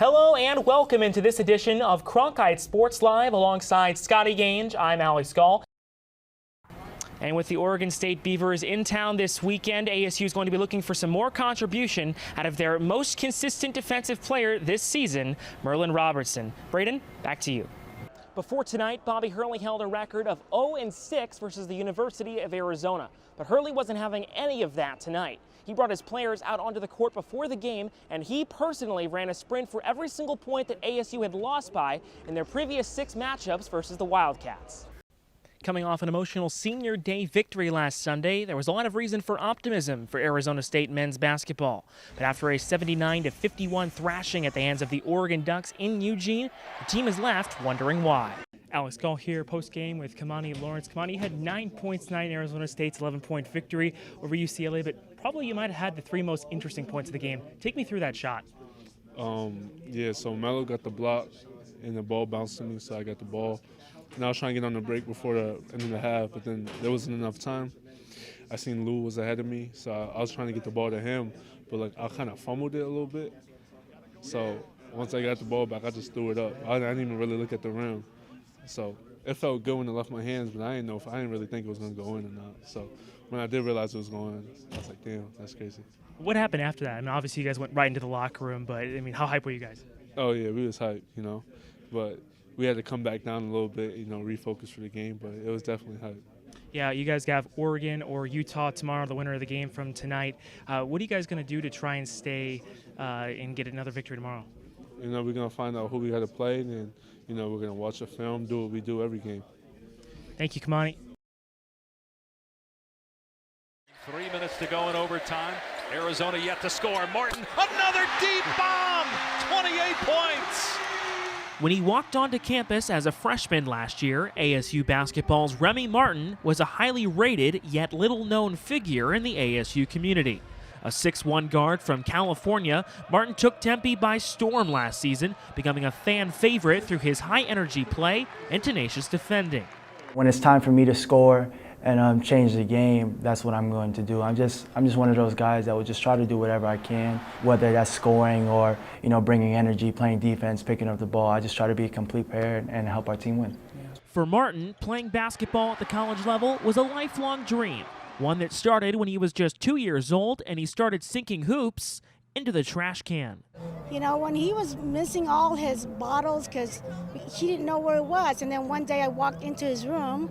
Hello and welcome into this edition of Cronkite Sports Live alongside Scotty Gange. I'm Alex Gaul. And with the Oregon State Beavers in town this weekend, ASU is going to be looking for some more contribution out of their most consistent defensive player this season, Merlin Robertson. Braden, back to you. Before tonight, Bobby Hurley held a record of 0-6 versus the University of Arizona. But Hurley wasn't having any of that tonight. He brought his players out onto the court before the game, and he personally ran a sprint for every single point that ASU had lost by in their previous 6 matchups versus the Wildcats. Coming off an emotional senior day victory last Sunday, there was a lot of reason for optimism for Arizona State men's basketball. But after a 79-51 thrashing at the hands of the Oregon Ducks in Eugene, the team is left wondering why. Alex Gaul here post-game with Kamani Lawrence. Kamani, you had 9 points tonight in Arizona State's 11-point victory over UCLA, but probably you might have had the 3 most interesting points of the game. Take me through that shot. So Melo got the block and the ball bounced to me, so I got the ball. And I was trying to get on the break before the end of the half, but then there wasn't enough time. I seen Lou was ahead of me, so I was trying to get the ball to him, but I kind of fumbled it a little bit. So once I got the ball back, I just threw it up. I didn't even really look at the rim. So it felt good when it left my hands, but I didn't really think it was going to go in or not. So when I did realize it was going in, I was like, damn, that's crazy. What happened after that? I mean, obviously you guys went right into the locker room, but I mean, how hyped were you guys? Oh yeah, we was hyped, but we had to come back down a little bit, refocus for the game, but it was definitely hype. Yeah, you guys have Oregon or Utah tomorrow, the winner of the game from tonight. What are you guys going to do to try and stay and get another victory tomorrow? We're going to find out who we got to play, and we're going to watch a film, do what we do every game. Thank you, Kamani. 3 minutes to go in overtime. Arizona yet to score. Martin, another deep bomb! 28 points! When he walked onto campus as a freshman last year, ASU basketball's Remy Martin was a highly rated yet little-known figure in the ASU community. A 6'1" guard from California, Martin took Tempe by storm last season, becoming a fan favorite through his high-energy play and tenacious defending. When it's time for me to score and change the game, that's what I'm going to do. I'm just one of those guys that will just try to do whatever I can, whether that's scoring or bringing energy, playing defense, picking up the ball. I just try to be a complete player and help our team win. For Martin, playing basketball at the college level was a lifelong dream, one that started when he was just 2 years old and he started sinking hoops into the trash can. When he was missing all his bottles because he didn't know where it was, and then one day I walked into his room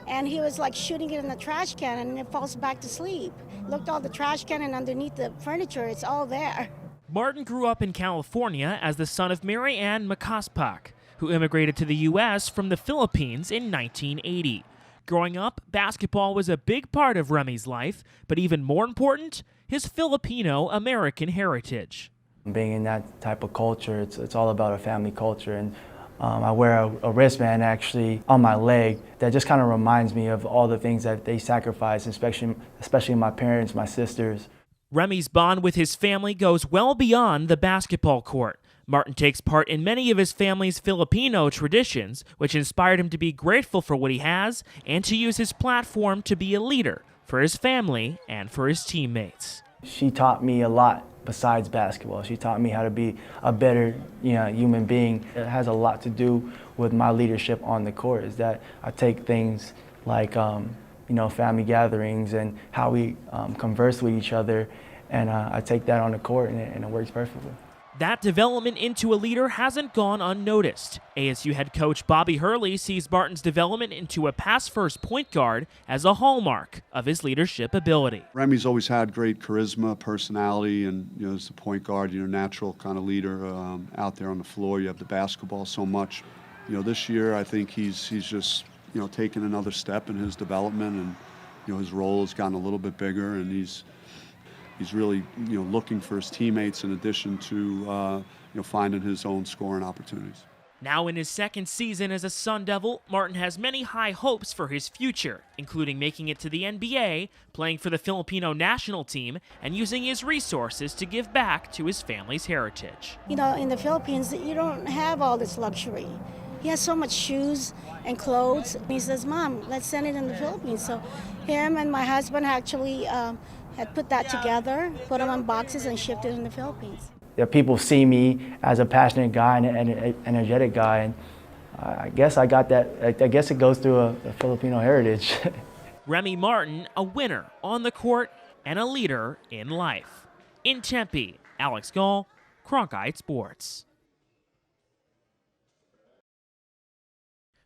and he was like shooting it in the trash can and it falls back to sleep. Looked all the trash can and underneath the furniture, it's all there. Martin grew up in California as the son of Mary Ann Macaspac, who immigrated to the U.S. from the Philippines in 1980. Growing up, basketball was a big part of Remy's life, but even more important, his Filipino-American heritage. Being in that type of culture, it's all about a family culture, and I wear a wristband actually on my leg that just kind of reminds me of all the things that they sacrificed, especially my parents, my sisters. Remy's bond with his family goes well beyond the basketball court. Martin takes part in many of his family's Filipino traditions, which inspired him to be grateful for what he has and to use his platform to be a leader for his family and for his teammates. She taught me a lot besides basketball. She taught me how to be a better human being. It has a lot to do with my leadership on the court, is that I take things like family gatherings and how we converse with each other, and I take that on the court, and it works perfectly. That development into a leader hasn't gone unnoticed. ASU head coach Bobby Hurley sees Martin's development into a pass-first point guard as a hallmark of his leadership ability. Remy's always had great charisma, personality, and as a point guard, natural kind of leader out there on the floor. You have the basketball so much. This year I think he's just taken another step in his development, and his role has gotten a little bit bigger, and he's really looking for his teammates in addition to finding his own scoring opportunities. Now in his second season as a Sun Devil, Martin has many high hopes for his future, including making it to the NBA, playing for the Filipino national team, and using his resources to give back to his family's heritage. In the Philippines, you don't have all this luxury. He has so much shoes and clothes. He says, "Mom, let's send it in the Philippines." So him and my husband actually had put that together, put them on boxes and shipped it in the Philippines. that people see me as a passionate guy and an energetic guy, and I guess I got that. I guess it goes through a Filipino heritage. Remy Martin, a winner on the court and a leader in life. In Tempe, Alex Gaul, Cronkite Sports.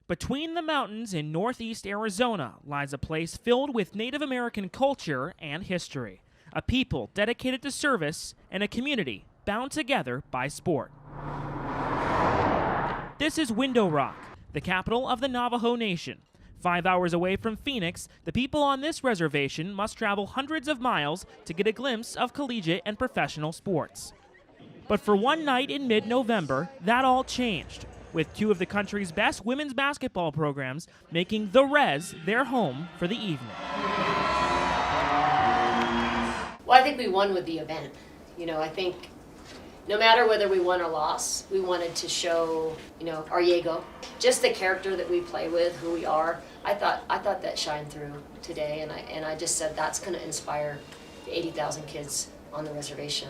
Between the mountains in northeast Arizona lies a place filled with Native American culture and history, a people dedicated to service, and a community bound together by sport. This is Window Rock, the capital of the Navajo Nation. 5 hours away from Phoenix, the people on this reservation must travel hundreds of miles to get a glimpse of collegiate and professional sports. But for one night in mid-November, that all changed, with two of the country's best women's basketball programs making the Res their home for the evening. Well, I think we won with the event. You know, I think no matter whether we won or lost, we wanted to show, our Yego, just the character that we play with, who we are. I thought that shined through today, and I just said that's going to inspire the 80,000 kids on the reservation.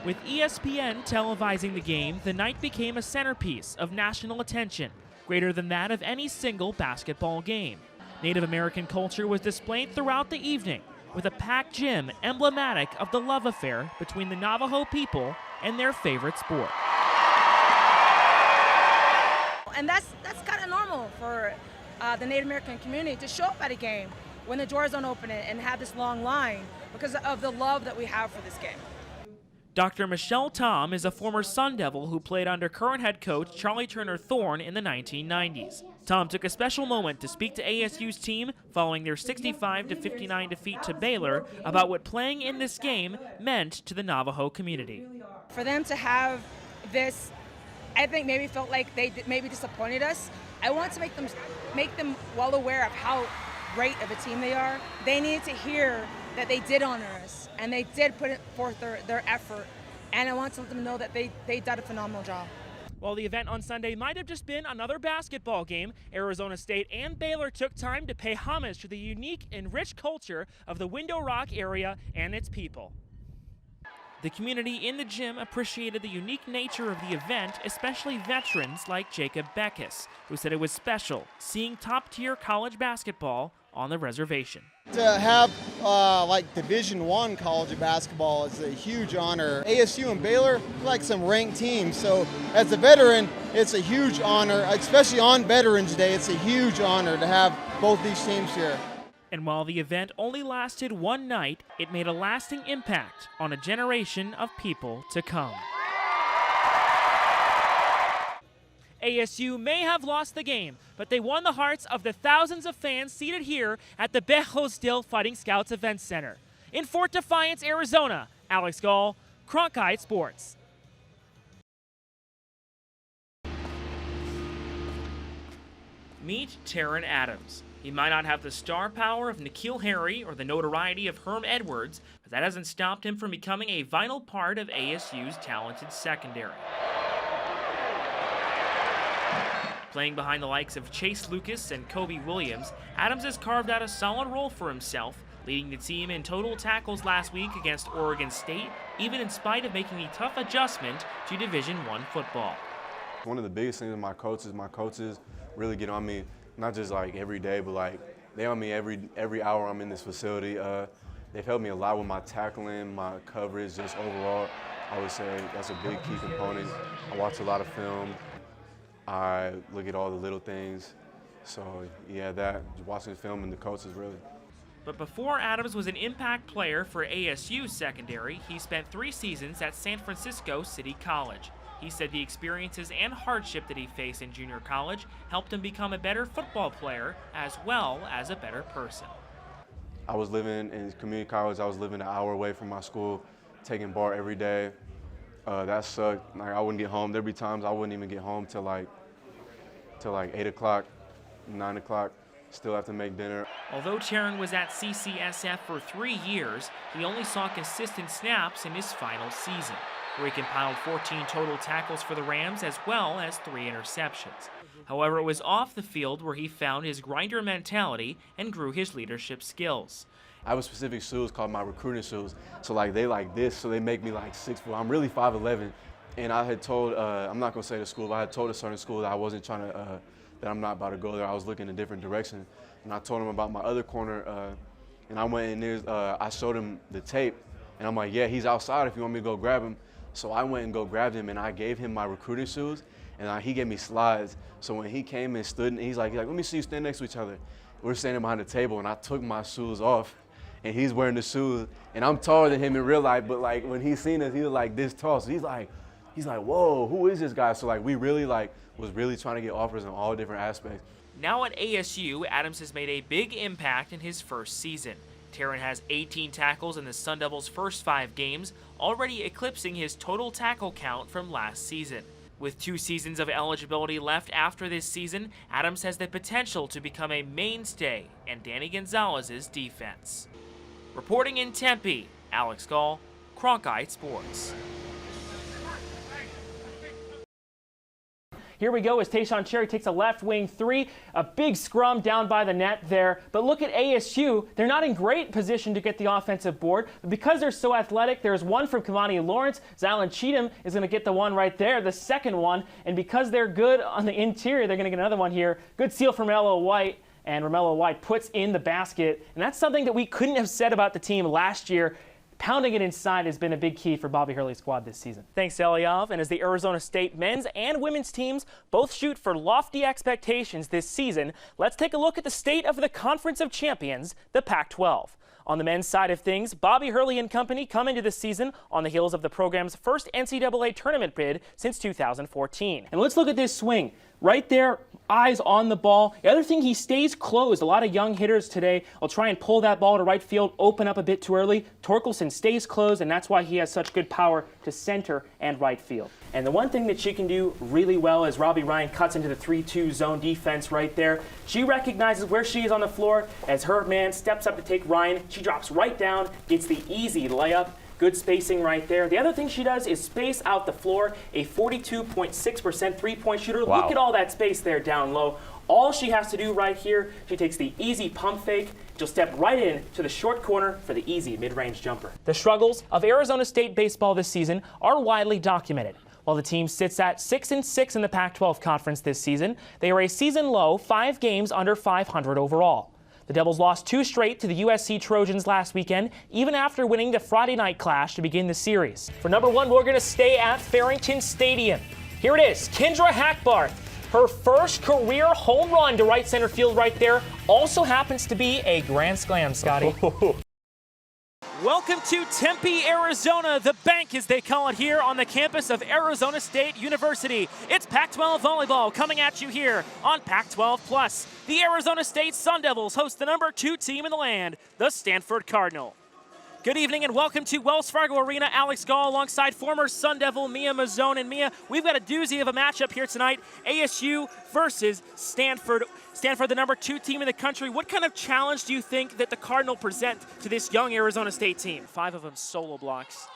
With ESPN televising the game, the night became a centerpiece of national attention, greater than that of any single basketball game. Native American culture was displayed throughout the evening, with a packed gym emblematic of the love affair between the Navajo people and their favorite sport. And that's kind of normal for the Native American community to show up at a game when the doors don't open it and have this long line because of the love that we have for this game. Dr. Michelle Tom is a former Sun Devil who played under current head coach Charlie Turner Thorne in the 1990s. Tom took a special moment to speak to ASU's team following their 65-59 defeat to Baylor about what playing in this game meant to the Navajo community. For them to have this, I think maybe felt like they maybe disappointed us. I want to make them well aware of how great of a team they are. They needed to hear that they did honor us and they did put forth their effort, and I want to let them know that they did a phenomenal job. While the event on Sunday might have just been another basketball game, Arizona State and Baylor took time to pay homage to the unique and rich culture of the Window Rock area and its people. The community in the gym appreciated the unique nature of the event, especially veterans like Jacob Beckus, who said it was special seeing top-tier college basketball on the reservation. To have like Division I college basketball is a huge honor. ASU and Baylor like some ranked teams, so as a veteran, it's a huge honor, especially on Veterans Day. It's a huge honor to have both these teams here. And while the event only lasted one night, it made a lasting impact on a generation of people to come. ASU may have lost the game, but they won the hearts of the thousands of fans seated here at the Bejos Dill Fighting Scouts Event Center. In Fort Defiance, Arizona, Alex Gaul, Cronkite Sports. Meet Terran Adams. He might not have the star power of N'Keal Harry or the notoriety of Herm Edwards, but that hasn't stopped him from becoming a vital part of ASU's talented secondary. Playing behind the likes of Chase Lucas and Kobe Williams, Adams has carved out a solid role for himself, leading the team in total tackles last week against Oregon State, even in spite of making the tough adjustment to Division I football. One of the biggest things with my coaches really get on me, not just like every day, but like they on me every hour I'm in this facility. They've helped me a lot with my tackling, my coverage, just overall. I would say that's a big key component. I watch a lot of film. I look at all the little things. So yeah, watching the film and the coaches really. But before Adams was an impact player for ASU's secondary, he spent 3 seasons at San Francisco City College. He said the experiences and hardship that he faced in junior college helped him become a better football player as well as a better person. I was living in community college. I was living an hour away from my school, taking BART every day. That sucked. Like I wouldn't get home. There'd be times I wouldn't even get home till like 8 o'clock, 9 o'clock. Still have to make dinner. Although Terran was at CCSF for 3 years, he only saw consistent snaps in his final season, where he compiled 14 total tackles for the Rams as well as 3 interceptions. However, it was off the field where he found his grinder mentality and grew his leadership skills. I have a specific shoes called my recruiting shoes. So like they like this, so they make me like 6'4". I'm really 5'11", and I had told, I'm not gonna say the school, but I had told a certain school that I wasn't trying to, that I'm not about to go there. I was looking in a different direction, and I told them about my other corner, and I went in there, I showed him the tape, and I'm like, yeah, he's outside if you want me to go grab him. So I went and go grabbed him, and I gave him my recruiting shoes, and he gave me slides. So when he came and stood, he's like, let me see you stand next to each other. We're standing behind the table, and I took my shoes off, and he's wearing the shoes, and I'm taller than him in real life, but like when he seen us, he was like this tall. So he's like, whoa, who is this guy? So like we really was really trying to get offers in all different aspects. Now at ASU, Adams has made a big impact in his first season. Taryn has 18 tackles in the Sun Devils' first 5 games, already eclipsing his total tackle count from last season. With 2 seasons of eligibility left after this season, Adams has the potential to become a mainstay in Danny Gonzalez's defense. Reporting in Tempe, Alex Gaul, Cronkite Sports. Here we go as Tayshawn Cherry takes a left wing 3, a big scrum down by the net there. But look at ASU. They're not in great position to get the offensive board. But because they're so athletic, there's one from Kamani Lawrence. Zylan Cheatham is going to get the one right there, the second one. And because they're good on the interior, they're going to get another one here. Good seal from Romello White. And Romello White puts in the basket. And that's something that we couldn't have said about the team last year. Pounding it inside has been a big key for Bobby Hurley's squad this season. Thanks, Eliav. And as the Arizona State men's and women's teams both shoot for lofty expectations this season, let's take a look at the state of the Conference of Champions, the Pac-12. On the men's side of things, Bobby Hurley and company come into the season on the heels of the program's first NCAA tournament bid since 2014. And let's look at this swing. Right there, eyes on the ball. The other thing, he stays closed. A lot of young hitters today will try and pull that ball to right field, open up a bit too early. Torkelson stays closed, and that's why he has such good power to center and right field. And the one thing that she can do really well is Robbie Ryan cuts into the 3-2 zone defense right there. She recognizes where she is on the floor. As her man steps up to take Ryan, she drops right down, gets the easy layup. Good spacing right there. The other thing she does is space out the floor, a 42.6% three-point shooter. Wow. Look at all that space there down low. All she has to do right here, she takes the easy pump fake. She'll step right in to the short corner for the easy mid-range jumper. The struggles of Arizona State baseball this season are widely documented. While the team sits at 6-6 in the Pac-12 conference this season, they are a season low 5 games under 500 overall. The Devils lost 2 straight to the USC Trojans last weekend, even after winning the Friday night clash to begin the series. For number 1, we're going to stay at Farrington Stadium. Here it is, Kendra Hackbarth. Her first career home run to right center field right there also happens to be a grand slam, Scotty. Welcome to Tempe, Arizona, the bank as they call it here on the campus of Arizona State University. It's Pac-12 volleyball coming at you here on Pac-12 Plus. The Arizona State Sun Devils host the number 2 team in the land, the Stanford Cardinal. Good evening and welcome to Wells Fargo Arena. Alex Gaul alongside former Sun Devil Mia Mazzone. And Mia, we've got a doozy of a matchup here tonight. ASU versus Stanford. Stanford, the number 2 team in the country. What kind of challenge do you think that the Cardinal present to this young Arizona State team? 5 of them solo blocks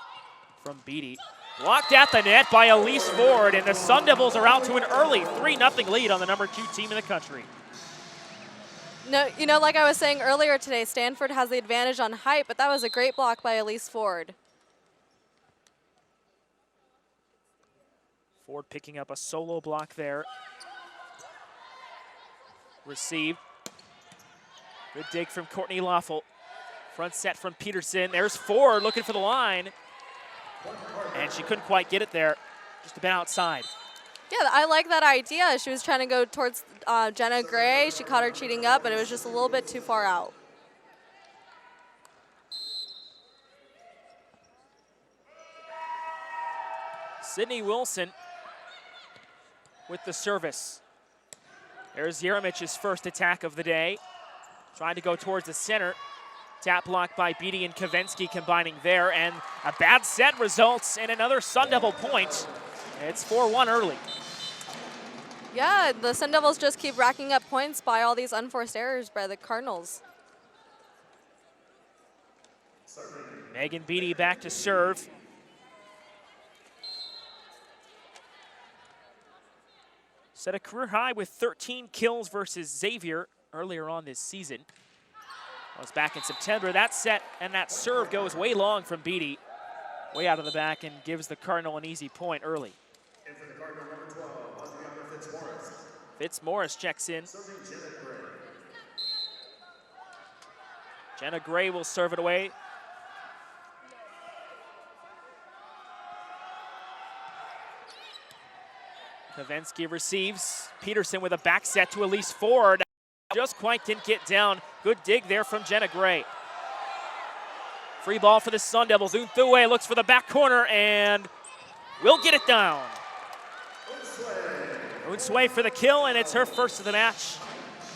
from Beatty. Blocked at the net by Elise Ford, and the Sun Devils are out to an early 3-0 lead on the number 2 team in the country. No, you know, like I was saying earlier today, Stanford has the advantage on height, but that was a great block by Elise Ford. Ford picking up a solo block there. Received. Good dig from Courtney Loeffel. Front set from Peterson. There's Ford looking for the line. And she couldn't quite get it there. Just a bit outside. Yeah, I like that idea. She was trying to go towards Jenna Gray. She caught her cheating up, but it was just a little bit too far out. Sydney Wilson with the service. There's Jeremich's first attack of the day. Trying to go towards the center. Tap block by Beatty and Kavensky combining there, and a bad set results in another Sun Devil point. It's 4-1 early. Yeah, the Sun Devils just keep racking up points by all these unforced errors by the Cardinals. Megan Beatty back to serve. Set a career high with 13 kills versus Xavier earlier on this season. That was back in September. That set and that serve goes way long from Beatty, way out of the back, and gives the Cardinal an easy point early. Fitzmaurice checks in. Jenna Gray will serve it away. Kavensky receives. Peterson with a back set to Elise Ford. Just quite didn't get down. Good dig there from Jenna Gray. Free ball for the Sun Devils. Unthue looks for the back corner and will get it down. Unthue for the kill, and it's her first of the match.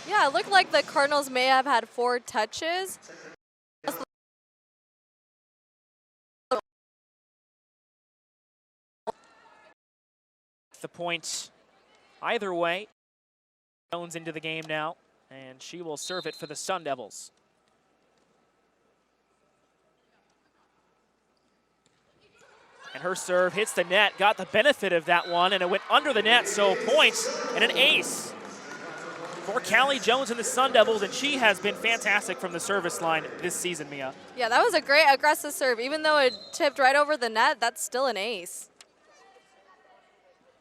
Yeah, it looked like the Cardinals may have had 4 touches. The point either way. Jones into the game now, and she will serve it for the Sun Devils. And her serve hits the net, got the benefit of that one, and it went under the net, so points and an ace for Callie Jones and the Sun Devils, and she has been fantastic from the service line this season, Mia. Yeah, that was a great aggressive serve. Even though it tipped right over the net, that's still an ace.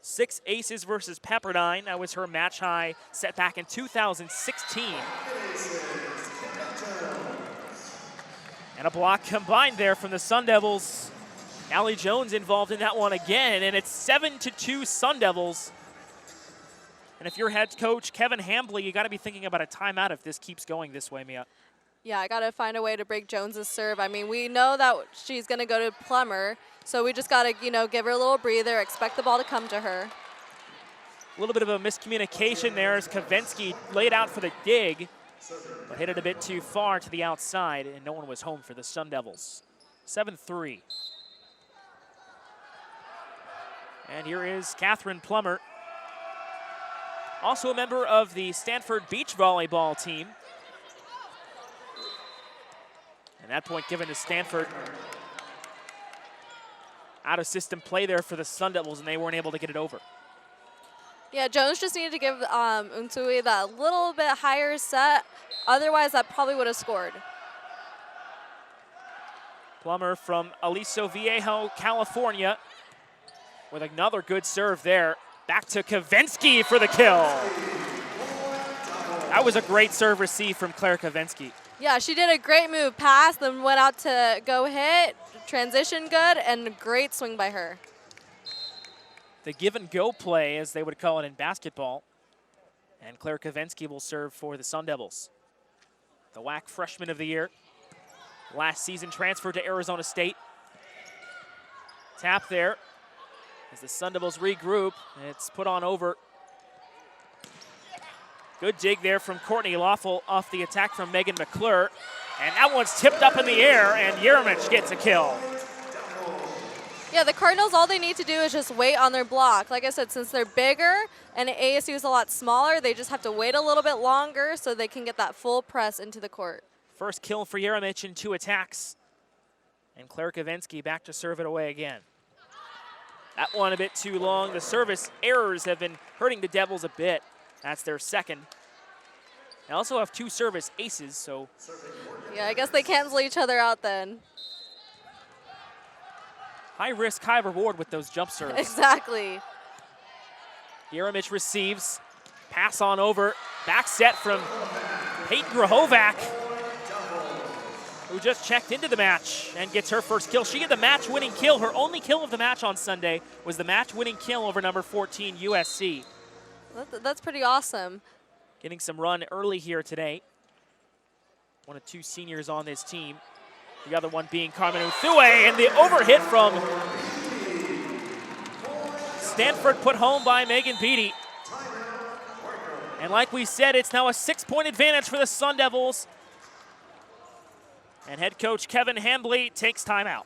6 aces versus Pepperdine. That was her match high set back in 2016. And a block combined there from the Sun Devils. Callie Jones involved in that one again, and it's 7-2 Sun Devils. And if you're head coach Kevin Hambley, you got to be thinking about a timeout if this keeps going this way, Mia. Yeah, I got to find a way to break Jones's serve. I mean, we know that she's going to go to Plummer, so we just got to, give her a little breather, expect the ball to come to her. A little bit of a miscommunication there as Kavensky laid out for the dig, but hit it a bit too far to the outside, and no one was home for the Sun Devils. 7-3. And here is Catherine Plummer, also a member of the Stanford Beach Volleyball team. And that point given to Stanford. Out of system play there for the Sun Devils, and they weren't able to get it over. Yeah, Jones just needed to give Unthue that little bit higher set. Otherwise, that probably would have scored. Plummer from Aliso Viejo, California, with another good serve there. Back to Kavensky for the kill. That was a great serve receive from Claire Kavensky. Yeah, she did a great move pass, then went out to go hit, transition good, and a great swing by her. The give and go play, as they would call it in basketball. And Claire Kavensky will serve for the Sun Devils. The WAC Freshman of the Year. Last season transferred to Arizona State. Tap there as the Sun Devils regroup. It's put on over. Good dig there from Courtney Lawful off the attack from Megan McClure. And that one's tipped up in the air, and Yermich gets a kill. Yeah, the Cardinals, all they need to do is just wait on their block. Like I said, since they're bigger and ASU is a lot smaller, they just have to wait a little bit longer so they can get that full press into the court. First kill for Yermich in 2 attacks. And Claire Kavensky back to serve it away again. That one a bit too long. The service errors have been hurting the Devils a bit. That's their second. They also have 2 service aces, so. Yeah, I guess they cancel each other out then. High risk, high reward with those jump serves. Exactly. Yeremich receives, pass on over, back set from Peyton Grahovac, who just checked into the match and gets her first kill. She had the match-winning kill. Her only kill of the match on Sunday was the match-winning kill over number 14 USC. That's pretty awesome. Getting some run early here today. One of 2 seniors on this team. The other one being Carmen Unthue, and the overhit from Stanford put home by Megan Beatty. And like we said, it's now a 6-point advantage for the Sun Devils. And head coach Kevin Hambley takes timeout.